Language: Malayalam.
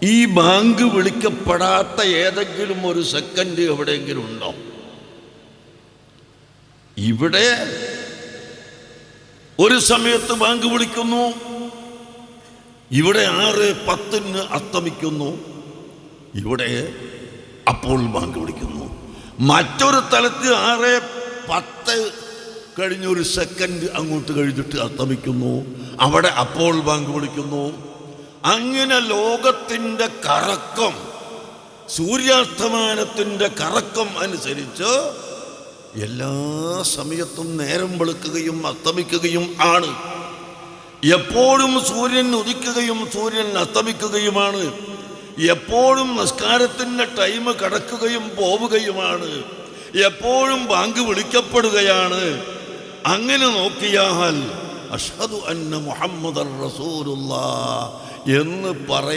ഈ ബാങ്ക് വിളിക്കപ്പെടാത്ത ഏതെങ്കിലും ഒരു സെക്കൻഡ് എവിടെയെങ്കിലും ഉണ്ടോ? ഇവിടെ ഒരു സമയത്ത് ബാങ്ക് വിളിക്കുന്നു, ഇവിടെ 6:10 അസ്തമിക്കുന്നു, ഇവിടെ അപ്പോൾ ബാങ്ക് വിളിക്കുന്നു. മറ്റൊരു സ്ഥലത്ത് 6:10 കഴിഞ്ഞൊരു സെക്കൻഡ് അങ്ങോട്ട് കഴിഞ്ഞിട്ട് അസ്തമിക്കുന്നു, അവിടെ അപ്പോൾ ബാങ്ക് വിളിക്കുന്നു. അങ്ങനെ ലോകത്തിൻ്റെ കറക്കം, സൂര്യാസ്തമാനത്തിൻ്റെ കറക്കം അനുസരിച്ച് എല്ലാ സമയത്തും നേരം വെളുക്കുകയും അസ്തമിക്കുകയും ആണ്. എപ്പോഴും സൂര്യൻ ഉദിക്കുകയും സൂര്യൻ അസ്തമിക്കുകയുമാണ്. എപ്പോഴും നിസ്കാരത്തിൻ്റെ ടൈം കടക്കുകയും പോവുകയുമാണ്. എപ്പോഴും ബാങ്ക് വിളിക്കപ്പെടുകയാണ്. അങ്ങനെ നോക്കിയാൽ അഷ്ഹദു അന്ന മുഹമ്മദർ റസൂലുള്ളാഹ് എന്ന് പറയും.